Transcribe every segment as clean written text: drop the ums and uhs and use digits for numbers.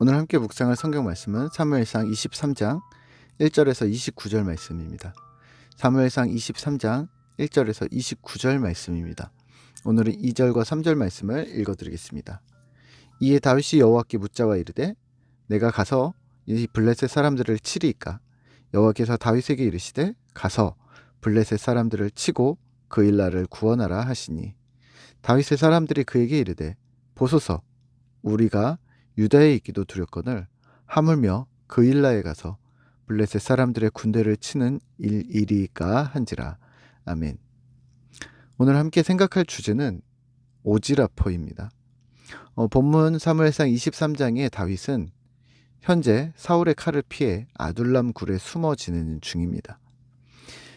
오늘 함께 묵상할 성경 말씀은 사무엘상 23장 1절에서 29절 말씀입니다. 사무엘상 23장 1절에서 29절 말씀입니다. 오늘은 2절과 3절 말씀을 읽어드리겠습니다. 이에 다윗이 여호와께 묻자와 이르되 내가 가서 이 블레셋 사람들을 치리이까? 여호와께서 다윗에게 이르시되 가서 블레셋 사람들을 치고 그일라를 구원하라 하시니 다윗의 사람들이 그에게 이르되 보소서 우리가 유다에 있기도 두렵거늘 하물며 그일라에 가서 블레셋 사람들의 군대를 치는 일이까 한지라. 아멘. 오늘 함께 생각할 주제는 오지라퍼입니다. 본문 사무엘상 23장의 다윗은 현재 사울의 칼을 피해 아둘람 굴에 숨어 지내는 중입니다.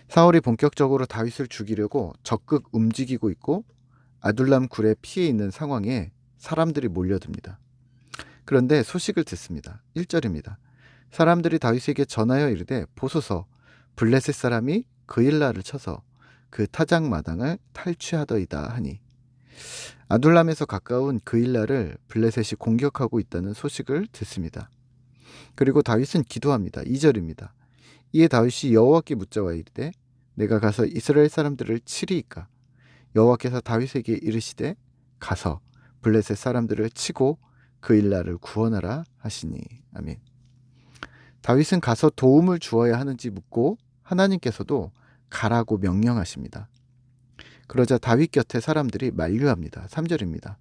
사울이 본격적으로 다윗을 죽이려고 적극 움직이고 있고 아둘람 굴에 피해 있는 상황에 사람들이 몰려듭니다. 그런데 소식을 듣습니다. 1절입니다. 사람들이 다윗에게 전하여 이르되 보소서 블레셋 사람이 그일라를 쳐서 그 타작마당을 탈취하더이다 하니 아둘람에서 가까운 그일라를 블레셋이 공격하고 있다는 소식을 듣습니다. 그리고 다윗은 기도합니다. 2절입니다. 이에 다윗이 여호와께 묻자와 이르되 내가 가서 이스라엘 사람들을 치리이까? 여호와께서 다윗에게 이르시되 가서 블레셋 사람들을 치고 그일라를 구원하라 하시니. 아멘. 다윗은 가서 도움을 주어야 하는지 묻고 하나님께서도 가라고 명령하십니다. 그러자 다윗 곁에 사람들이 만류합니다. 3절입니다.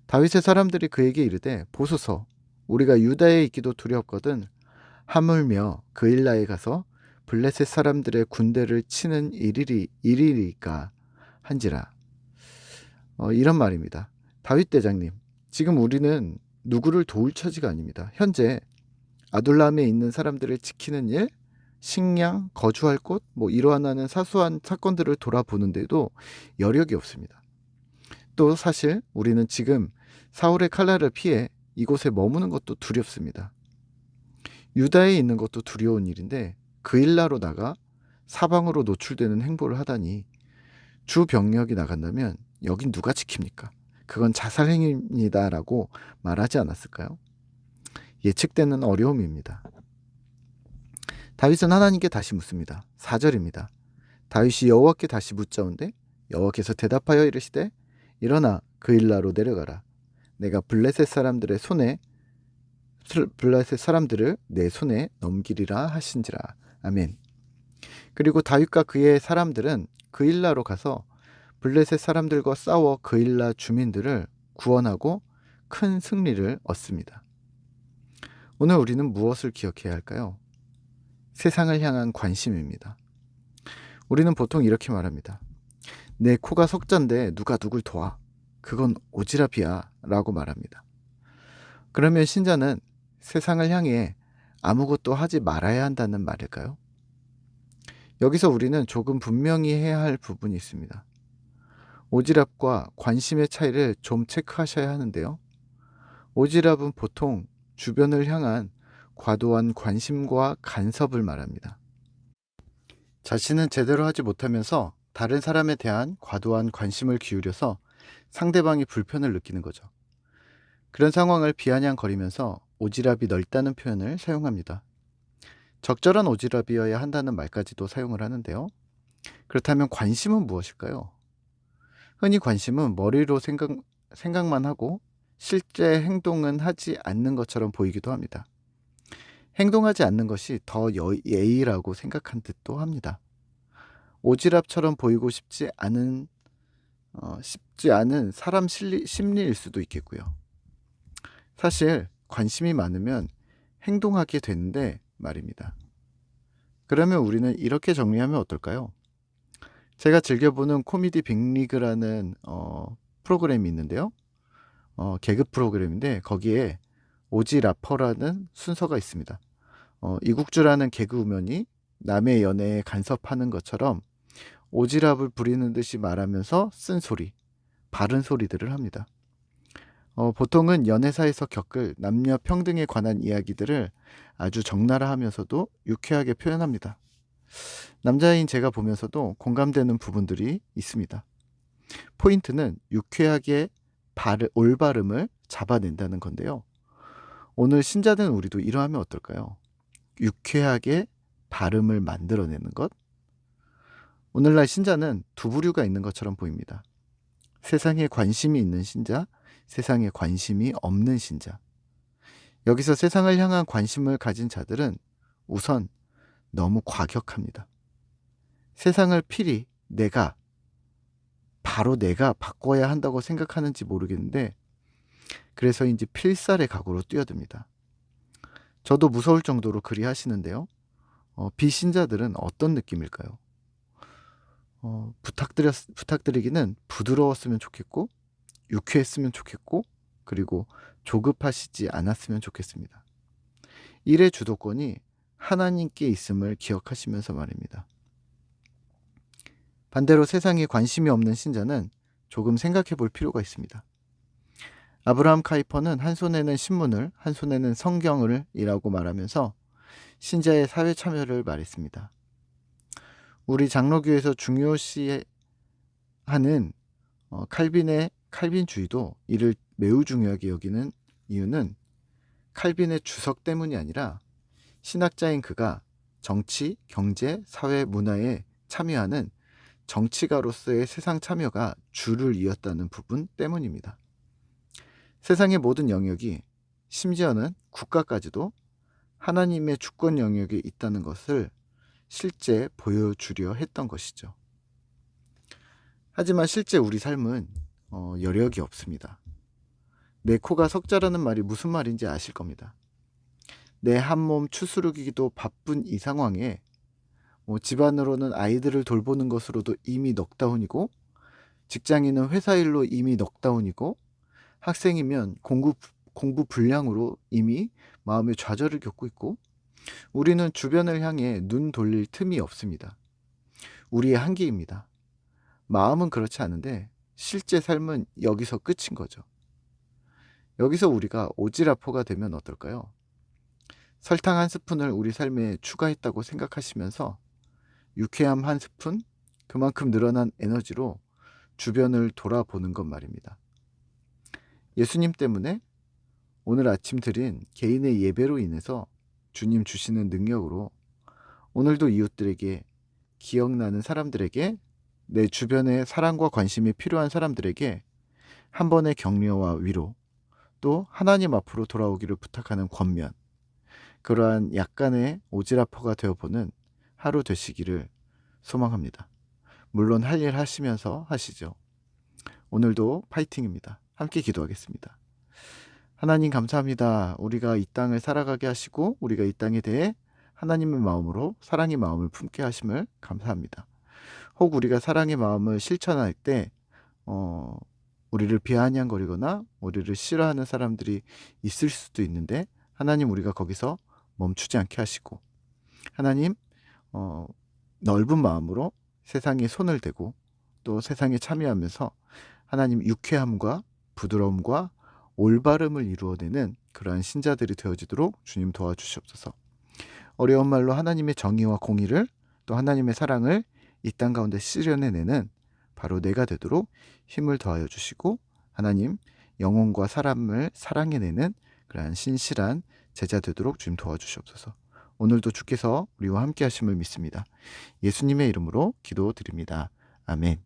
다윗의 사람들이 그에게 이르되 보소서 우리가 유다에 있기도 두렵거든 하물며 그일라에 가서 블레셋 사람들의 군대를 치는 일이리까 한지라. 이런 말입니다. 다윗 대장님, 지금 우리는 누구를 도울 처지가 아닙니다. 현재 아둘람에 있는 사람들을 지키는 일, 식량, 거주할 곳, 이러한 사소한 사건들을 돌아보는데도 여력이 없습니다. 또 사실 우리는 지금 사울의 칼날을 피해 이곳에 머무는 것도 두렵습니다. 유다에 있는 것도 두려운 일인데 그일라로 나가 사방으로 노출되는 행보를 하다니 주 병력이 나간다면 여긴 누가 지킵니까? 그건 자살행위입니다라고 말하지 않았을까요? 예측되는 어려움입니다. 다윗은 하나님께 다시 묻습니다. 4절입니다. 다윗이 여호와께 다시 묻자온데 여호와께서 대답하여 이르시되 일어나 그일라로 내려가라. 내가 블레셋 사람들을 내 손에 넘기리라 하신지라. 아멘. 그리고 다윗과 그의 사람들은 그일라로 가서 블레셋 사람들과 싸워 그일라 주민들을 구원하고 큰 승리를 얻습니다. 오늘 우리는 무엇을 기억해야 할까요? 세상을 향한 관심입니다. 우리는 보통 이렇게 말합니다. 내 코가 석잔데 누가 누굴 도와? 그건 오지랖이야 라고 말합니다. 그러면 신자는 세상을 향해 아무것도 하지 말아야 한다는 말일까요? 여기서 우리는 조금 분명히 해야 할 부분이 있습니다. 오지랖과 관심의 차이를 좀 체크하셔야 하는데요. 오지랖은 보통 주변을 향한 과도한 관심과 간섭을 말합니다. 자신은 제대로 하지 못하면서 다른 사람에 대한 과도한 관심을 기울여서 상대방이 불편을 느끼는 거죠. 그런 상황을 비아냥거리면서 오지랖이 넓다는 표현을 사용합니다. 적절한 오지랖이어야 한다는 말까지도 사용을 하는데요. 그렇다면 관심은 무엇일까요? 흔히 관심은 머리로 생각만 하고 실제 행동은 하지 않는 것처럼 보이기도 합니다. 행동하지 않는 것이 더 예의라고 생각한 듯도 합니다. 오지랖처럼 보이고 싶지 않은 사람 심리일 수도 있겠고요. 사실 관심이 많으면 행동하게 되는데 말입니다. 그러면 우리는 이렇게 정리하면 어떨까요? 제가 즐겨보는 코미디 빅리그라는 프로그램이 있는데요. 개그 프로그램인데 거기에 오지라퍼라는 순서가 있습니다. 이국주라는 개그우먼이 남의 연애에 간섭하는 것처럼 오지랖을 부리는 듯이 말하면서 쓴소리, 바른 소리들을 합니다. 보통은 연애사에서 겪을 남녀 평등에 관한 이야기들을 아주 적나라하면서도 유쾌하게 표현합니다. 남자인 제가 보면서도 공감되는 부분들이 있습니다. 포인트는 유쾌하게 올발음을 잡아낸다는 건데요. 오늘 신자된 우리도 이러하면 어떨까요? 유쾌하게 발음을 만들어내는 것. 오늘날 신자는 두 부류가 있는 것처럼 보입니다. 세상에 관심이 있는 신자, 세상에 관심이 없는 신자. 여기서 세상을 향한 관심을 가진 자들은 우선 너무 과격합니다. 세상을 필히 바로 내가 바꿔야 한다고 생각하는지 모르겠는데, 그래서인지 필살의 각오로 뛰어듭니다. 저도 무서울 정도로 그리 하시는데요. 비신자들은 어떤 느낌일까요? 부탁드리기는 부드러웠으면 좋겠고, 유쾌했으면 좋겠고, 그리고 조급하시지 않았으면 좋겠습니다. 일의 주도권이 하나님께 있음을 기억하시면서 말입니다. 반대로 세상에 관심이 없는 신자는 조금 생각해 볼 필요가 있습니다. 아브라함 카이퍼는 한 손에는 신문을, 한 손에는 성경을 이라고 말하면서 신자의 사회 참여를 말했습니다. 우리 장로교에서 중요시하는 칼빈주의도 이를 매우 중요하게 여기는 이유는 칼빈의 주석 때문이 아니라 신학자인 그가 정치, 경제, 사회, 문화에 참여하는 정치가로서의 세상 참여가 줄을 이었다는 부분 때문입니다. 세상의 모든 영역이, 심지어는 국가까지도 하나님의 주권 영역에 있다는 것을 실제 보여주려 했던 것이죠. 하지만 실제 우리 삶은 여력이 없습니다. 내 코가 석자라는 말이 무슨 말인지 아실 겁니다. 내 한몸 추스르기도 바쁜 이 상황에 집안으로는 아이들을 돌보는 것으로도 이미 넉다운이고, 직장인은 회사 일로 이미 넉다운이고, 학생이면 공부 불량으로 이미 마음의 좌절을 겪고 있고, 우리는 주변을 향해 눈 돌릴 틈이 없습니다. 우리의 한계입니다. 마음은 그렇지 않은데 실제 삶은 여기서 끝인 거죠. 여기서 우리가 오지라퍼가 되면 어떨까요? 설탕 한 스푼을 우리 삶에 추가했다고 생각하시면서 유쾌함 한 스푼, 그만큼 늘어난 에너지로 주변을 돌아보는 것 말입니다. 예수님 때문에 오늘 아침 드린 개인의 예배로 인해서 주님 주시는 능력으로 오늘도 이웃들에게, 기억나는 사람들에게, 내 주변에 사랑과 관심이 필요한 사람들에게 한 번의 격려와 위로, 또 하나님 앞으로 돌아오기를 부탁하는 권면, 그러한 약간의 오지라퍼가 되어보는 하루 되시기를 소망합니다. 물론 할 일 하시면서 하시죠. 오늘도 파이팅입니다. 함께 기도하겠습니다. 하나님 감사합니다. 우리가 이 땅을 살아가게 하시고 우리가 이 땅에 대해 하나님의 마음으로 사랑의 마음을 품게 하심을 감사합니다. 혹 우리가 사랑의 마음을 실천할 때 우리를 비아냥거리거나 우리를 싫어하는 사람들이 있을 수도 있는데, 하나님 우리가 거기서 멈추지 않게 하시고, 하나님 넓은 마음으로 세상에 손을 대고 또 세상에 참여하면서 하나님 유쾌함과 부드러움과 올바름을 이루어내는 그러한 신자들이 되어지도록 주님 도와주시옵소서. 어려운 말로 하나님의 정의와 공의를, 또 하나님의 사랑을 이 땅 가운데 실현해내는 바로 내가 되도록 힘을 더하여 주시고, 하나님 영혼과 사람을 사랑해내는 그러한 신실한 제자 되도록 주님 도와주시옵소서. 오늘도 주께서 우리와 함께 하심을 믿습니다. 예수님의 이름으로 기도드립니다. 아멘.